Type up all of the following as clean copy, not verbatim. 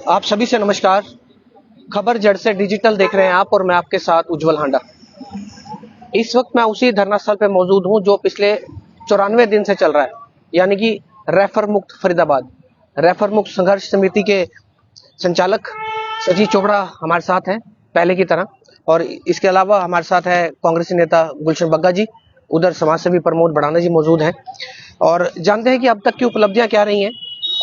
आप सभी से नमस्कार। खबर जड़ से डिजिटल देख रहे हैं आप और मैं आपके साथ उज्जवल हांडा। इस वक्त मैं उसी धरना स्थल पे मौजूद हूं जो पिछले 94 दिन से चल रहा है, यानी कि रेफर मुक्त फरीदाबाद। रेफर मुक्त संघर्ष समिति के संचालक सचिन चोपड़ा हमारे साथ हैं पहले की तरह, और इसके अलावा हमारे साथ है कांग्रेसी नेता गुलशन बग्गा जी, उधर समाजसेवी प्रमोद बड़ाना जी मौजूद हैं। और जानते हैं कि अब तक की उपलब्धियां क्या रही हैं।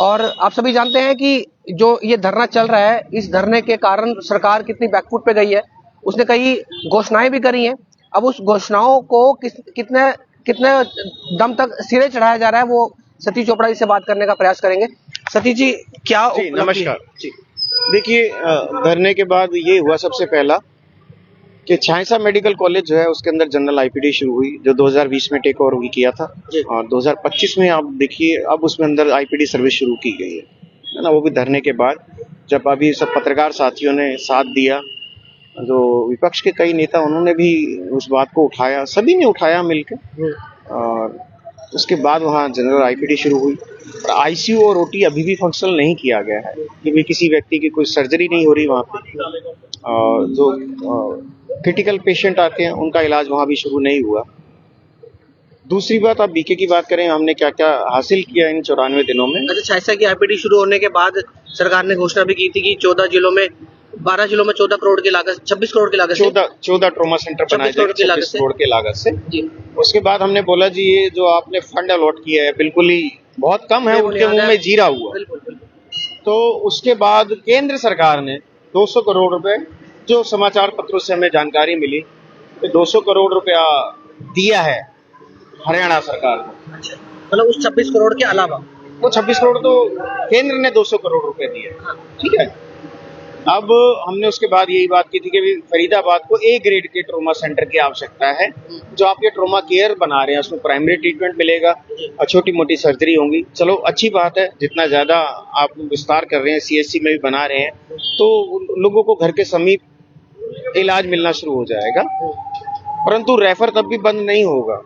और आप सभी जानते हैं कि जो ये धरना चल रहा है, इस धरने के कारण सरकार कितनी बैकफुट पे गई है। उसने कई घोषणाएं भी करी हैं। अब उस घोषणाओं को कितने कितने दम तक सिरे चढ़ाया जा रहा है, वो सतीश चोपड़ा जी से बात करने का प्रयास करेंगे। सतीश जी, क्या जी नमस्कार जी। देखिए, धरने के बाद ये हुआ सबसे पहला कि छायसा मेडिकल कॉलेज जो है उसके अंदर जनरल आईपीडी शुरू हुई, जो 2020 में टेक ओवर किया था। और 2025 में आप देखिए अब उसमें अंदर आईपीडी सर्विस शुरू की गई है ना, वो भी धरने के बाद। जब अभी सब पत्रकार साथियों ने साथ दिया, जो विपक्ष के कई नेता उन्होंने भी उस बात को उठाया, सभी ने उठाया मिलकर। और उसके बाद वहाँ जनरल आईपीडी शुरू हुई। आईसीयू और ओटी अभी भी फंक्शनल नहीं किया गया है, क्योंकि किसी व्यक्ति की कोई सर्जरी नहीं हो रही वहाँ पे। जो क्रिटिकल पेशेंट आते हैं उनका इलाज वहाँ भी शुरू नहीं हुआ। दूसरी बात, आप बीके की बात करें, हमने क्या क्या हासिल किया इन 94 दिनों में। अच्छा, छायसा की आईपीडी शुरू होने के बाद सरकार ने घोषणा भी की थी कि 14 जिलों में 12 जिलों में 14 करोड़ की लागत, 26 करोड़ की लागत से 14 ट्रोमा सेंटर बनाए जाएंगे 26 करोड़ की लागत से जी। उसके बाद हमने बोला जी, ये जो आपने फंड अलॉट किया है बिल्कुल ही बहुत कम है, उनके मुंह में जीरा हुआ। तो उसके बाद केंद्र सरकार ने 200 करोड़ रुपए, जो समाचार पत्रों से हमें जानकारी मिली, तो 200 करोड़ रुपया दिया है हरियाणा सरकार को। मतलब उस 26 करोड़ के अलावा वो 26 करोड़ तो केंद्र ने 200 करोड़ रुपए दिए, ठीक है। अब हमने उसके बाद यही बात की थी कि फरीदाबाद को ए ग्रेड के ट्रोमा सेंटर की आवश्यकता है। जो आप ये ट्रोमा केयर बना रहे हैं उसमें प्राइमरी ट्रीटमेंट मिलेगा और छोटी मोटी सर्जरी होंगी। चलो अच्छी बात है, जितना ज्यादा आप विस्तार कर रहे हैं, सीएचसी में भी बना रहे हैं, तो लोगों को घर के समीप इलाज मिलना शुरू हो जाएगा। परंतु रेफर तब भी बंद नहीं होगा,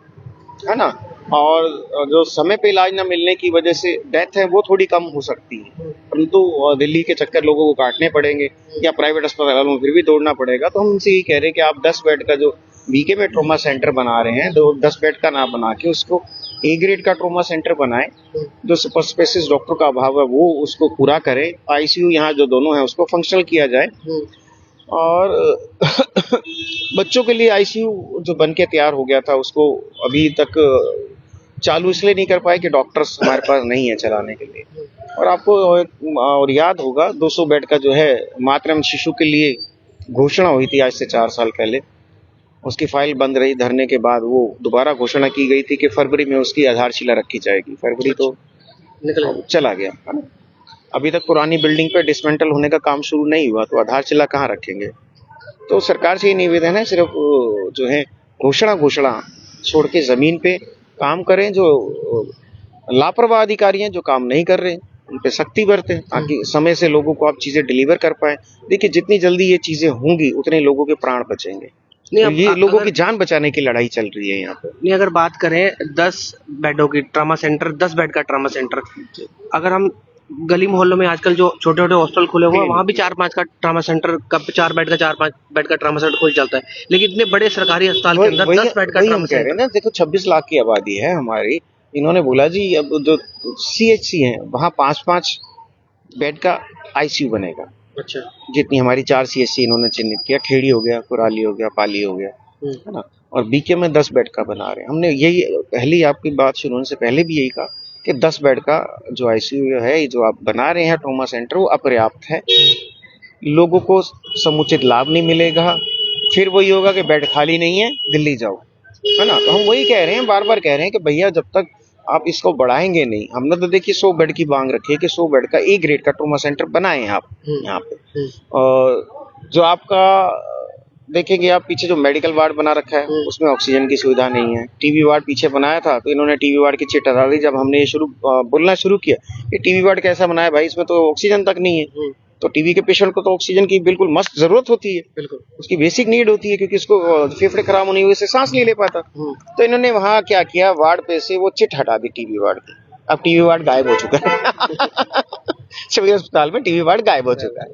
है ना। और जो समय पे इलाज न मिलने की वजह से डेथ है वो थोड़ी कम हो सकती है, परंतु दिल्ली के चक्कर लोगों को काटने पड़ेंगे या प्राइवेट अस्पतालों में फिर भी दौड़ना पड़ेगा। तो हम उनसे यही कह रहे हैं कि आप 10 बेड का जो बीके में ट्रोमा सेंटर बना रहे हैं, तो 10 बेड का ना बना के उसको ए ग्रेड का ट्रोमा सेंटर बनाएं। जो सुपर स्पेशलिस्ट डॉक्टर का अभाव है वो उसको पूरा करे। आईसीयू यहाँ जो दोनों है उसको फंक्शनल किया जाए। और बच्चों के लिए आईसीयू जो बन के तैयार हो गया था उसको अभी तक चालू इसलिए नहीं कर पाए कि डॉक्टर्स हमारे पास नहीं है चलाने के लिए। और आपको और याद होगा 200 बेड का जो है मातृ शिशु के लिए घोषणा हुई थी आज से 4 साल पहले, उसकी फाइल बंद रही। धरने के बाद वो दोबारा घोषणा की गई थी कि फरवरी में उसकी आधारशिला रखी जाएगी। फरवरी तो चला गया, है ना। अभी तक पुरानी बिल्डिंग पे डिसमेंटल होने का काम शुरू नहीं हुआ, तो आधारशिला कहाँ रखेंगे। तो सरकार से ये निवेदन है, सिर्फ जो है घोषणा छोड़ के जमीन पे काम करें। जो लापरवाह अधिकारी हैं जो काम नहीं कर रहे उन पे सख्ती बरतें, ताकि समय से लोगों को आप चीजें डिलीवर कर पाए। देखिए, जितनी जल्दी ये चीजें होंगी उतने लोगों के प्राण बचेंगे। तो ये लोगों की जान बचाने की लड़ाई चल रही है यहाँ पे। नहीं, अगर बात करें 10 बेडों की ट्रामा सेंटर, 10 बेड का ट्रामा सेंटर, अगर हम गली मोहल्लों में आजकल जो छोटे छोटे हॉस्टल खुले हुए हैं वहाँ भी 4-5 का ट्रामा सेंटर का 4 बेड का 4-5 बेड का ट्रामा सेंटर खुल जाता है, लेकिन इतने बड़े सरकारी अस्पताल के अंदर 10 बेड का ट्रामा सेंटर ना। देखो 26 लाख की आबादी है हमारी। इन्होंने बोला जी अब जो सीएचसी है वहाँ 5-5 बेड का आईसीयू बनेगा। अच्छा, जितनी हमारी 4 सीएचसी इन्होंने चिन्हित किया, खेड़ी हो गया, कुराली हो गया, पाली हो गया, है ना। और बीके में 10 बेड का बना रहे हैं। हमने यही पहली आपकी बात शुरू होने से पहले भी यही कहा कि 10 बेड का जो आईसीयू है जो आप बना रहे हैं ट्रोमा सेंटर, वो अपर्याप्त है। लोगों को समुचित लाभ नहीं मिलेगा, फिर वही होगा कि बेड खाली नहीं है दिल्ली जाओ, है ना। तो हम वही कह रहे हैं, बार बार कह रहे हैं कि भैया जब तक आप इसको बढ़ाएंगे नहीं, हमने तो देखिए 100 बेड की मांग रखी है कि 100 बेड का ए ग्रेड का ट्रोमा सेंटर बनाएं आप यहाँ पे। और जो आपका देखेंगे आप पीछे जो मेडिकल वार्ड बना रखा है उसमें ऑक्सीजन की सुविधा नहीं है। टीबी वार्ड पीछे बनाया था तो इन्होंने टीबी वार्ड की चिट हटा दी। जब हमने ये बोलना शुरू किया कि टीबी वार्ड कैसा बनाया भाई, इसमें तो ऑक्सीजन तक नहीं है। तो टीबी के पेशेंट को तो ऑक्सीजन की बिल्कुल मस्त जरूरत होती है, बिल्कुल उसकी बेसिक नीड होती है, क्योंकि उसको फेफड़े खराब होने की वजह से सांस नहीं ले पाता। तो इन्होंने वहां क्या किया, वार्ड पे से वो चिट हटा दी टीबी वार्ड की। अब टीबी वार्ड गायब हो चुका है। सिविल अस्पताल में टीबी वार्ड गायब हो चुका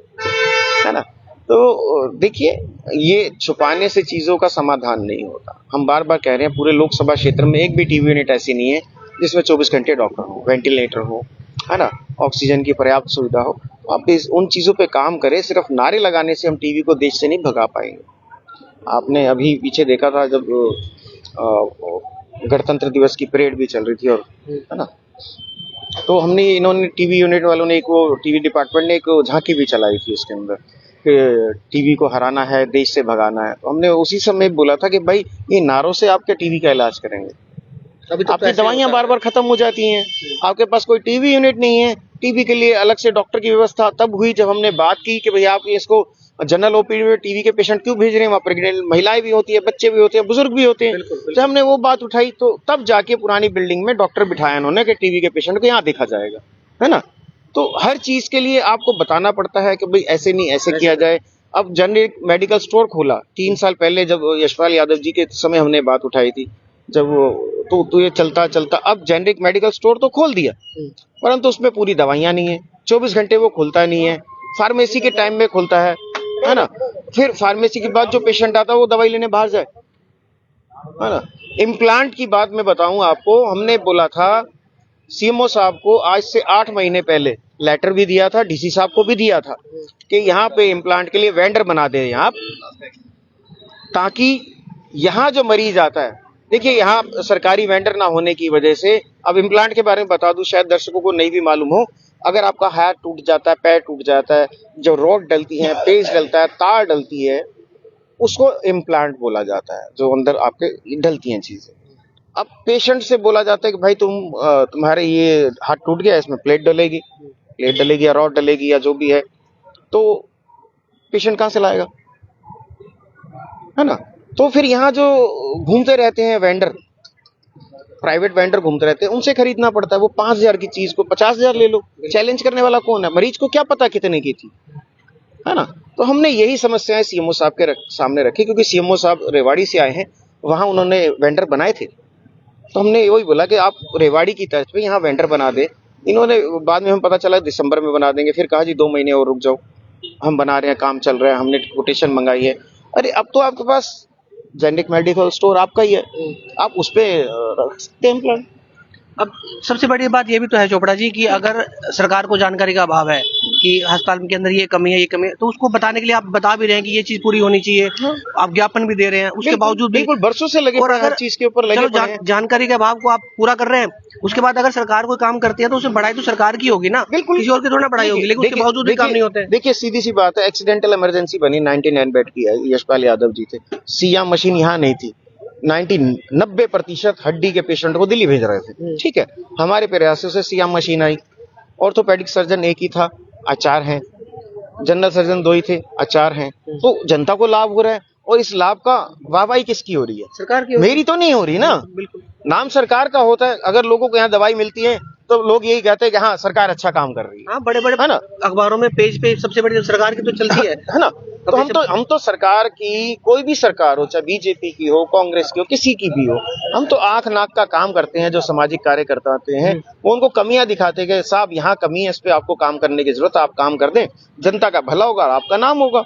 है ना। तो देखिए, ये छुपाने से चीजों का समाधान नहीं होता। हम बार बार कह रहे हैं, पूरे लोकसभा क्षेत्र में एक भी टीबी यूनिट ऐसी नहीं है जिसमें 24 घंटे डॉक्टर हो, वेंटिलेटर हो, है ना, ऑक्सीजन की पर्याप्त सुविधा हो। आप उन चीजों पे काम करें। सिर्फ नारे लगाने से हम टीबी को देश से नहीं भगा पाएंगे। आपने अभी पीछे देखा था जब गणतंत्र दिवस की परेड भी चल रही थी, और है ना, तो इन्होंने टीबी यूनिट वालों ने टीबी डिपार्टमेंट ने एक झांकी भी चलाई थी उसके अंदर कि टीबी को हराना है, देश से भगाना है। तो हमने उसी समय बोला था कि भाई, ये नारों से आप क्या टीबी का इलाज करेंगे? अभी तो आपकी दवाइयां बार बार खत्म हो जाती हैं, आपके पास कोई टीबी यूनिट नहीं है। टीबी के लिए अलग से डॉक्टर की व्यवस्था तब हुई जब हमने बात की कि भैया आप इसको जनरल ओपीडी में टीबी के पेशेंट क्यों भेज रहे हैं? वहाँ प्रेग्नेंट महिलाएं भी होती है, बच्चे भी होते हैं, बुजुर्ग भी होते हैं। जब हमने वो बात उठाई तो तब जाके पुरानी बिल्डिंग में डॉक्टर बिठाया उन्होंने कि टीबी के पेशेंट को यहाँ देखा जाएगा, है ना। तो हर चीज के लिए आपको बताना पड़ता है कि भाई ऐसे नहीं, ऐसे किया जाए। अब जेनेरिक मेडिकल स्टोर खोला 3 साल पहले, जब यशपाल यादव जी के समय हमने बात उठाई थी, जब तो ये चलता अब जेनेरिक मेडिकल स्टोर तो खोल दिया, परंतु उसमें पूरी दवाइयां नहीं है। 24 घंटे वो खुलता नहीं है, फार्मेसी के टाइम में खुलता है ना। फिर फार्मेसी के बाद जो पेशेंट आता है वो दवाई लेने बाहर जाए, है ना। इम्प्लांट की बात मैं बताऊं आपको, हमने बोला था सीएमओ साहब को आज से 8 महीने पहले, लेटर भी दिया था, डीसी साहब को भी दिया था कि यहाँ पे इम्प्लांट के लिए वेंडर बना दे आप, ताकि यहाँ जो मरीज आता है, देखिए यहाँ सरकारी वेंडर ना होने की वजह से, अब इम्प्लांट के बारे में बता दूं, शायद दर्शकों को नहीं भी मालूम हो, अगर आपका हाथ टूट जाता है, पैर टूट जाता है, जो रॉड डलती है, पेज डलता है, तार डलती है, उसको इम्प्लांट बोला जाता है, जो अंदर आपके डलती हैं चीजें। अब पेशेंट से बोला जाता है कि भाई तुम्हारे ये हाथ टूट गया, इसमें प्लेट डलेगी या रॉड डलेगी या जो भी है, तो पेशेंट कहाँ से लाएगा, है ना। तो फिर यहाँ जो घूमते रहते हैं वेंडर, प्राइवेट वेंडर घूमते रहते हैं, उनसे खरीदना पड़ता है। वो 5,000 की चीज को 50,000 ले लो। चैलेंज करने वाला कौन है? मरीज को क्या पता कितने की थी, है ना। तो हमने यही समस्याएं सीएमओ साहब के सामने रखी, क्योंकि सीएमओ साहब रेवाड़ी से आए हैं, वहां उन्होंने वेंडर बनाए थे। तो हमने वही बोला कि आप रेवाड़ी की तर्ज पे यहाँ वेंडर बना दे। इन्होंने बाद में हम पता चला दिसंबर में बना देंगे, फिर कहा जी 2 महीने और रुक जाओ, हम बना रहे हैं, काम चल रहा है, हमने कोटेशन मंगाई है। अरे अब तो आपके पास जेनेरिक मेडिकल स्टोर आपका ही है, आप उस पे रख सकते हैं इम्प्लांट। अब सबसे बड़ी बात ये भी तो है चोपड़ा जी कि अगर सरकार को जानकारी का अभाव है कि अस्पताल के अंदर ये कमी है, तो उसको बताने के लिए आप बता भी रहे हैं कि ये चीज पूरी होनी चाहिए, आप ज्ञापन भी दे रहे हैं, उसके बावजूद बिल्कुल बरसों से लगे पड़े हैं, हर चीज के ऊपर लगे पड़े हैं। जानकारी के अभाव को आप पूरा कर रहे हैं, उसके बाद अगर सरकार कोई काम करती है तो उसमें बढ़ाई तो सरकार की होगी ना, बिल्कुल, किसी और की थोड़ा बढ़ाई होगी, लेकिन उसके बावजूद भी काम नहीं होते हैं। देखिए सीधी सी बात है, एक्सीडेंटल इमरजेंसी बनी 99 बेड की है, यशपाल यादव जी थे, सीएम मशीन यहाँ नहीं थी, 90% हड्डी के पेशेंट को दिल्ली भेज रहे थे, ठीक है। हमारे प्रयासों से सीएम मशीन आई, ऑर्थोपेडिक सर्जन एक ही था, आचार हैं, जनरल सर्जन 2 ही थे, आचार हैं, तो जनता को लाभ हो रहा है। और इस लाभ का वाहवाही किसकी हो रही है? सरकार की। मेरी तो नहीं हो रही ना, बिल्कुल नाम सरकार का होता है। अगर लोगों को यहाँ दवाई मिलती है तो लोग यही कहते हैं कि हाँ सरकार अच्छा काम कर रही है। हाँ, बड़े बड़े है ना, अखबारों में पेज पे सबसे बड़ी सरकार की तो चलती है ना। तो हम तो सरकार की, कोई भी सरकार हो, चाहे बीजेपी की हो, कांग्रेस की हो, किसी की भी हो, हम तो आंख नाक का काम करते हैं। जो सामाजिक कार्यकर्ता आते हैं वो उनको कमियां दिखाते हैं कि साहब यहाँ कमी है, इस पे आपको काम करने की जरूरत है, आप काम कर दें, जनता का भला होगा, आपका नाम होगा।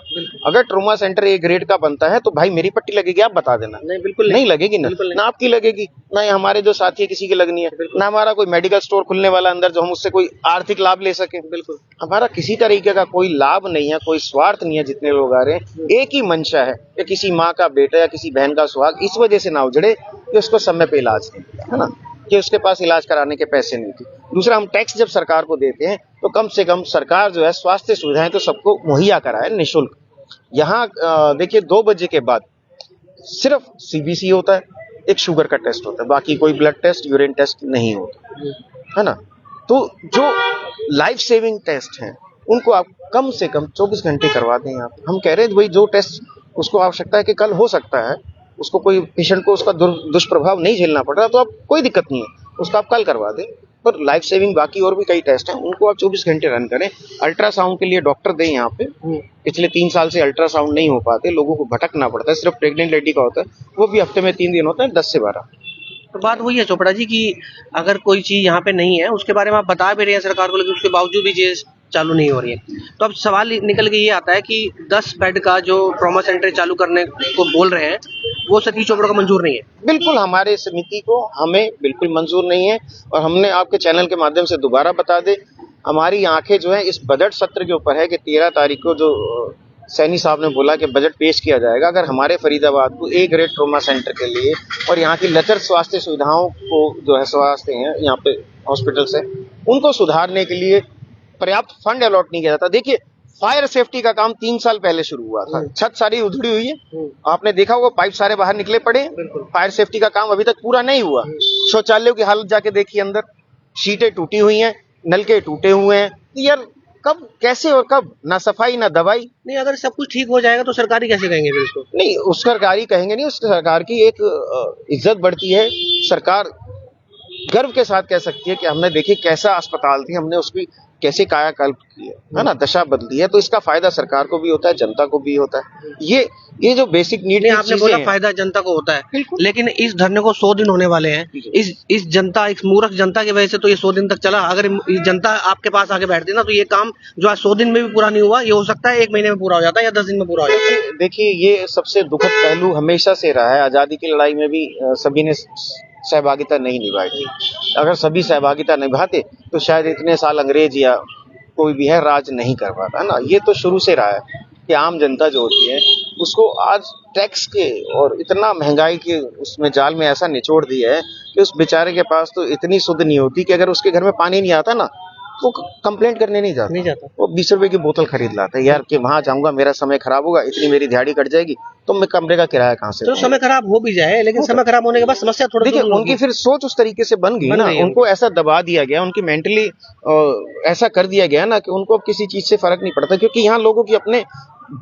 अगर ट्रोमा सेंटर A ग्रेड का बनता है तो भाई मेरी पट्टी लगेगी, आप बता देना। नहीं, बिल्कुल नहीं लगेगी ना आपकी लगेगी, ना हमारे जो साथी है किसी की लगनी है, ना हमारा कोई मेडिकल स्टोर खुलने वाला अंदर जो हम उससे कोई आर्थिक लाभ ले सके। बिल्कुल, हमारा किसी तरीके का कोई लाभ नहीं है, कोई स्वार्थ नहीं है। जितने लोग आ रहे हैं एक ही मंशा है कि किसी माँ का बेटा या किसी बहन का सुहाग इस वजह से ना उजड़े कि उसको समय पे इलाज नहीं मिला, है ना, कि उसके पास इलाज कराने के पैसे नहीं थे। दूसरा, हम टैक्स जब सरकार को देते हैं तो कम से कम सरकार जो है स्वास्थ्य सुविधाएं तो सबको मुहैया कराए निःशुल्क। यहाँ देखिए 2 बजे के बाद सिर्फ CBC होता है, एक शुगर का टेस्ट होता है, बाकी कोई ब्लड टेस्ट, यूरिन टेस्ट नहीं होता, है ना। तो जो लाइफ सेविंग टेस्ट हैं उनको आप कम से कम 24 घंटे करवा दें। आप, हम कह रहे हैं भाई जो टेस्ट उसको आवश्यकता है कि कल हो सकता है, उसको कोई पेशेंट को उसका दुष्प्रभाव नहीं झेलना पड़ रहा, तो आप कोई दिक्कत नहीं है, उसका आप कल करवा दें। पर लाइफ सेविंग बाकी और भी कई टेस्ट हैं, उनको आप 24 घंटे रन करें। अल्ट्रासाउंड के लिए डॉक्टर दें यहाँ पे। पिछले 3 साल से अल्ट्रासाउंड नहीं हो पाते, लोगों को भटकना पड़ता है, सिर्फ प्रेग्नेंट लेडी का होता है, वो भी हफ्ते में 3 दिन होता है, 10 से 12। तो बात वही है चोपड़ा जी कि अगर कोई चीज यहाँ पे नहीं है, उसके बारे में आप बता भी रहे हैं सरकार को, लेकिन उसके बावजूद भी चालू नहीं हो रही है। तो अब सवाल निकल के ये आता है कि 10 बेड का जो ट्रॉमा सेंटर चालू करने को बोल रहे हैं वो सतीश चोपड़ा को मंजूर नहीं है। बिल्कुल हमारे समिति को हमें बिल्कुल मंजूर नहीं है। और हमने आपके चैनल के माध्यम से दोबारा बता दे, हमारी आंखें जो है इस बजट सत्र के ऊपर है कि 13 तारीख को जो सैनी साहब ने बोला कि बजट पेश किया जाएगा। अगर हमारे फरीदाबाद को ए ग्रेड ट्रोमा सेंटर के लिए और यहाँ की लचर स्वास्थ्य सुविधाओं को जो है स्वास्थ्य हैं यहाँ पे हॉस्पिटल्स है उनको सुधारने के लिए पर्याप्त फंड अलॉट नहीं किया जाता। देखिए फायर सेफ्टी का काम 3 साल पहले शुरू हुआ था, छत सारी उधड़ी हुई है, आपने देखा होगा पाइप सारे बाहर निकले पड़े हैं। फायर सेफ्टी का काम अभी तक पूरा नहीं हुआ। शौचालयों की हालत जाके देखिए, अंदर शीटें टूटी हुई हैं, नलके टूटे हुए हैं। यार कब कैसे और कब, ना सफाई ना दवाई। नहीं, अगर सब कुछ ठीक हो जाएगा तो सरकारी कैसे कहेंगे फिर इसको? नहीं, उस सरकारी कहेंगे नहीं, उस सरकार की एक इज्जत बढ़ती है। सरकार गर्व के साथ कह सकती है कि हमने देखिए कैसा अस्पताल थी, हमने उसकी कैसे कायाकल्प की है ना, दशा बदली है। तो इसका फायदा सरकार को भी होता है, जनता को भी होता है। ये जो बेसिक नीड, आपने बोला फायदा जनता को होता है, लेकिन इस धरने को 100 दिन होने वाले हैं। इस मूर्ख जनता की वजह से तो ये 100 दिन तक चला। अगर ये जनता आपके पास आके बैठती ना तो ये काम जो आज 100 दिन में भी पूरा नहीं हुआ, ये हो सकता है 1 महीने में पूरा हो जाता है या 10 दिन में पूरा हो जाता है। देखिए ये सबसे दुखद पहलू हमेशा से रहा है। आजादी की लड़ाई में भी सभी ने सहभागिता नहीं निभाई थी। अगर सभी सहभागिता निभाते तो शायद इतने साल अंग्रेज या कोई भी है राज नहीं कर पाता, है ना। ये तो शुरू से रहा है कि आम जनता जो होती है उसको आज टैक्स के और इतना महंगाई के उसमें जाल में ऐसा निचोड़ दिया है कि उस बेचारे के पास तो इतनी सुध नहीं होती कि अगर उसके घर में पानी नहीं आता ना वो कंप्लेंट करने नहीं जाता। वो 20 रुपए की बोतल खरीद लाता है, यार कि वहां जाऊंगा मेरा समय खराब होगा, इतनी मेरी दिहाड़ी कट जाएगी तो मैं कमरे का किराया कहाँ से। तो समय खराब हो भी जाए, लेकिन समय खराब होने के बाद समस्या थोड़ी देखिए उनकी फिर सोच उस तरीके से बन गई ना, उनको ऐसा दबा दिया गया, उनकी मेंटली ऐसा कर दिया गया ना कि उनको अब किसी चीज से फर्क नहीं पड़ता। क्योंकि यहाँ लोगों की अपने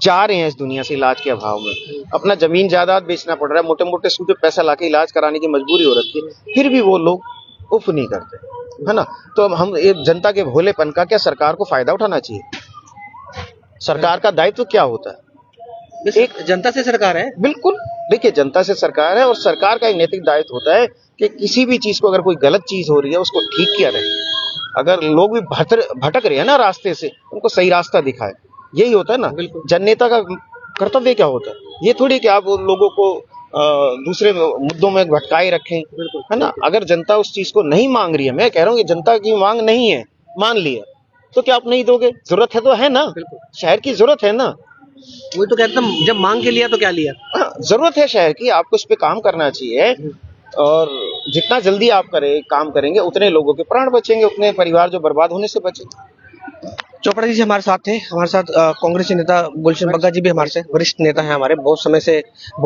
जा रहे हैं इस दुनिया से इलाज के अभाव में, अपना जमीन जायदाद बेचना पड़ रहा है, मोटे मोटे सूद पे पैसा लाके इलाज कराने की मजबूरी हो रखी है, फिर भी वो लोग उफ नहीं करते, है ना। तो अब हम ये जनता के भोलेपन का क्या सरकार को फायदा उठाना चाहिए? सरकार का दायित्व क्या होता है? एक जनता से सरकार है। बिल्कुल, देखिए जनता से सरकार है और सरकार का एक नैतिक दायित्व होता है कि किसी भी चीज को अगर कोई गलत चीज हो रही है उसको ठीक किया जाए। अगर लोग भी भटक रहे हैं ना रास्ते से, उनको सही रास्ता दिखाए, यही होता है ना। जननेता का कर्तव्य क्या होता है? ये थोड़ी कि आप लोगों को दूसरे मुद्दों में भटकाए रखें, है ना। अगर जनता उस चीज को नहीं मांग रही है, मैं कह रहा हूँ कि जनता की मांग नहीं है, मान लिया तो क्या आप नहीं दोगे? जरूरत है तो है ना, शहर की जरूरत है ना। वही तो कहता हूं, जब मांग के लिया तो क्या लिया? जरूरत है शहर की, आपको इस पे काम करना चाहिए और जितना जल्दी आप काम करेंगे उतने लोगों के प्राण बचेंगे, उतने परिवार जो बर्बाद होने से बचेंगे। चोपड़ा जी हमारे साथ थे, हमारे साथ कांग्रेस नेता गुलशन बग्गा जी भी हमारे से वरिष्ठ नेता हैं हमारे, बहुत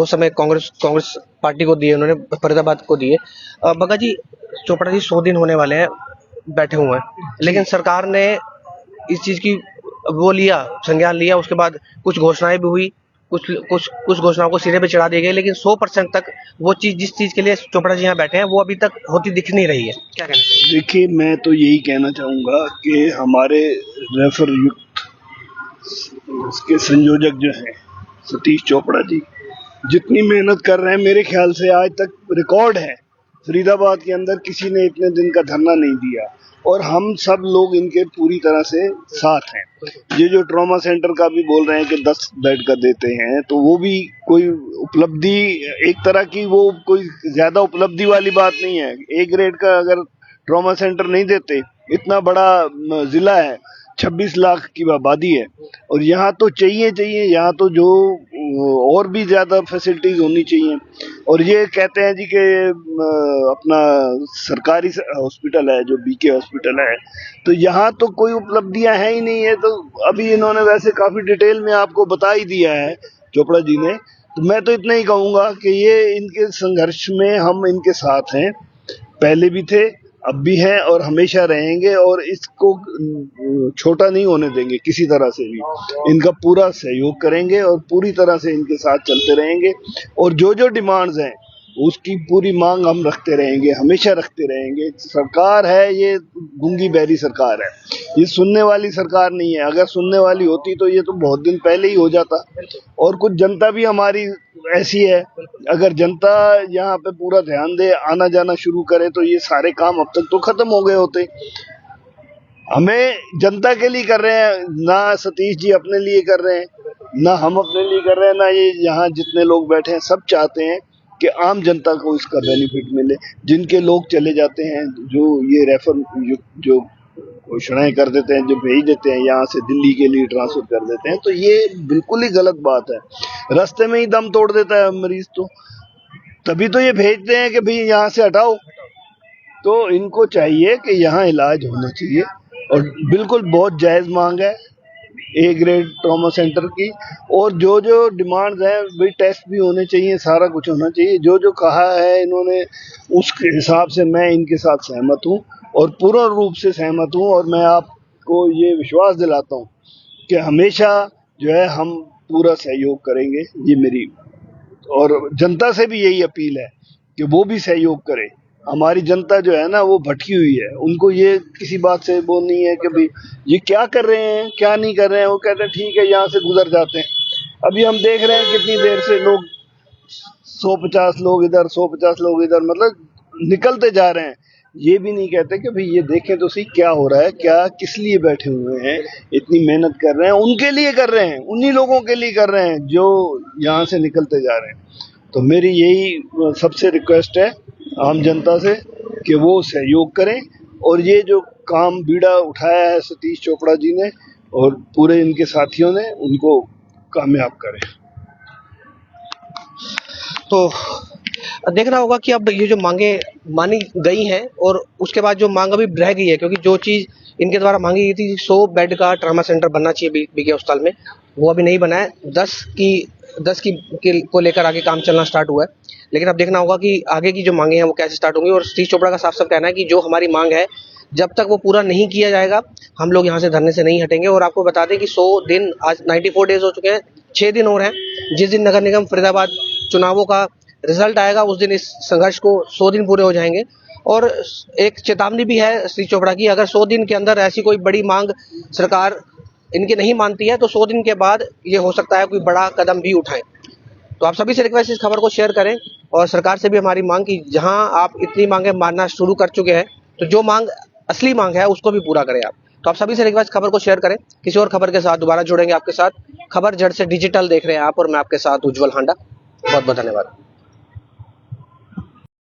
समय कांग्रेस पार्टी को दिए उन्होंने, फरीदाबाद को दिए। बग्गा जी, चोपड़ा जी 100 दिन होने वाले हैं बैठे हुए हैं, लेकिन सरकार ने इस चीज की वो लिया, संज्ञान लिया, उसके बाद कुछ घोषणाएं भी हुई, कुछ घोषणाओं को सिरे पे चढ़ा दी गई, लेकिन 100% तक वो चीज जिस चीज के लिए चोपड़ा जी यहाँ बैठे हैं वो अभी तक होती दिख नहीं रही है। क्या कहना? देखिए मैं तो यही कहना चाहूँगा कि हमारे रेफर युक्त इसके संयोजक जो हैं सतीश चोपड़ा जी जितनी मेहनत कर रहे हैं, मेरे ख्याल से आज तक रिकॉर्ड है, फरीदाबाद के अंदर किसी ने इतने दिन का धरना नहीं दिया और हम सब लोग इनके पूरी तरह से साथ हैं। ये जो ट्रॉमा सेंटर का भी बोल रहे हैं कि 10 बेड का देते हैं, तो वो भी कोई उपलब्धि एक तरह की, वो कोई ज्यादा उपलब्धि वाली बात नहीं है। ए ग्रेड का अगर ट्रॉमा सेंटर नहीं देते, इतना बड़ा जिला है, 26 लाख की आबादी है और यहाँ तो चाहिए यहाँ तो जो और भी ज्यादा फैसिलिटीज होनी चाहिए। और ये कहते हैं जी कि अपना सरकारी हॉस्पिटल है जो बीके हॉस्पिटल है, तो यहाँ तो कोई उपलब्धियां हैं ही नहीं है। तो अभी इन्होंने वैसे काफी डिटेल में आपको बता ही दिया है चोपड़ा जी ने, तो मैं तो इतना ही कहूँगा कि ये इनके संघर्ष में हम इनके साथ हैं, पहले भी थे, अब भी हैं और हमेशा रहेंगे और इसको छोटा नहीं होने देंगे किसी तरह से भी। इनका पूरा सहयोग करेंगे और पूरी तरह से इनके साथ चलते रहेंगे और जो जो डिमांड्स हैं उसकी पूरी मांग हम रखते रहेंगे, हमेशा रखते रहेंगे। सरकार है ये गूंगी बहरी सरकार है, ये सुनने वाली सरकार नहीं है। अगर सुनने वाली होती तो ये तो बहुत दिन पहले ही हो जाता। और कुछ जनता भी हमारी ऐसी है, अगर जनता यहाँ पे पूरा ध्यान दे, आना जाना शुरू करे, तो ये सारे काम अब तक तो खत्म हो गए होते। हमें जनता के लिए कर रहे हैं, ना सतीश जी अपने लिए कर रहे हैं, ना हम अपने लिए कर रहे हैं, ना ये यहाँ जितने लोग बैठे हैं सब चाहते हैं कि आम जनता को इसका बेनिफिट मिले। जिनके लोग चले जाते हैं, जो ये रेफर जो घोषणाएं कर देते हैं, जो भेज देते हैं यहाँ से दिल्ली के लिए ट्रांसफर कर देते हैं, तो ये बिल्कुल ही गलत बात है। रास्ते में ही दम तोड़ देता है मरीज, तो तभी तो ये भेजते हैं कि भाई यहाँ से हटाओ। तो इनको चाहिए कि यहाँ इलाज होना चाहिए, और बिल्कुल बहुत जायज मांग है ए ग्रेड ट्रॉमा सेंटर की। और जो जो डिमांड्स हैं भाई, टेस्ट भी होने चाहिए, सारा कुछ होना चाहिए। जो जो कहा है इन्होंने, उसके हिसाब से मैं इनके साथ सहमत हूँ, और पूर्ण रूप से सहमत हूँ। और मैं आपको ये विश्वास दिलाता हूँ कि हमेशा जो है हम पूरा सहयोग करेंगे। ये मेरी और जनता से भी यही अपील है कि वो भी सहयोग करे। हमारी जनता जो है ना, वो भटकी हुई है। उनको ये किसी बात से वो नहीं है कि भाई ये क्या कर रहे हैं, क्या नहीं कर रहे हैं। वो कहते हैं ठीक है, यहाँ से गुजर जाते हैं। अभी हम देख रहे हैं कितनी देर से लोग 150 लोग इधर, 150 लोग इधर, मतलब निकलते जा रहे हैं। ये भी नहीं कहते कि भाई ये देखें तो सही क्या हो रहा है, क्या किस लिए बैठे हुए हैं, इतनी मेहनत कर रहे हैं, उनके लिए कर रहे हैं, उन्हीं लोगों के लिए कर रहे हैं जो यहाँ से निकलते जा रहे हैं। तो मेरी यही सबसे रिक्वेस्ट है आम जनता से कि वो सहयोग करें, और ये जो काम बीड़ा उठाया है सतीश चोपड़ा जी ने और पूरे इनके साथियों ने, उनको कामयाब करें। तो देखना होगा कि अब ये जो मांगे मानी गई हैं और उसके बाद जो मांग अभी रह गई है, क्योंकि जो चीज़ इनके द्वारा मांगी गई थी 100 बेड का ट्रामा सेंटर बनना चाहिए बीके अस्पताल में, वो अभी नहीं बना है। 10 को लेकर आगे काम चलना स्टार्ट हुआ है। लेकिन अब देखना होगा कि आगे की जो मांगे हैं वो कैसे स्टार्ट होंगी। और सतीश चोपड़ा का साफ साफ कहना है कि जो हमारी मांग है, जब तक वो पूरा नहीं किया जाएगा हम लोग यहाँ से धरने से नहीं हटेंगे। और आपको बता दें कि 100 दिन, आज 94 डेज हो चुके हैं, 6 दिन और हैं। जिस दिन नगर निगम फरीदाबाद चुनावों का रिजल्ट आएगा उस दिन इस संघर्ष को 100 दिन पूरे हो जाएंगे। और एक चेतावनी भी है सतीश चोपड़ा की, अगर 100 दिन के अंदर ऐसी कोई बड़ी मांग सरकार इनकी नहीं मानती है तो 100 दिन के बाद ये हो सकता है कोई बड़ा कदम भी उठाएं। तो आप सभी से रिक्वेस्ट, इस खबर को शेयर करें और सरकार से भी हमारी मांग की, जहां आप इतनी मांगे मानना शुरू कर चुके हैं तो जो मांग असली मांग है उसको भी पूरा करें आप। तो आप सभी से रिक्वेस्ट, खबर को शेयर करें। किसी और खबर के साथ दोबारा जुड़ेंगे आपके साथ। खबर जड़ से डिजिटल देख रहे हैं आप और मैं आपके साथ उज्जवल हांडा। बहुत बहुत धन्यवाद।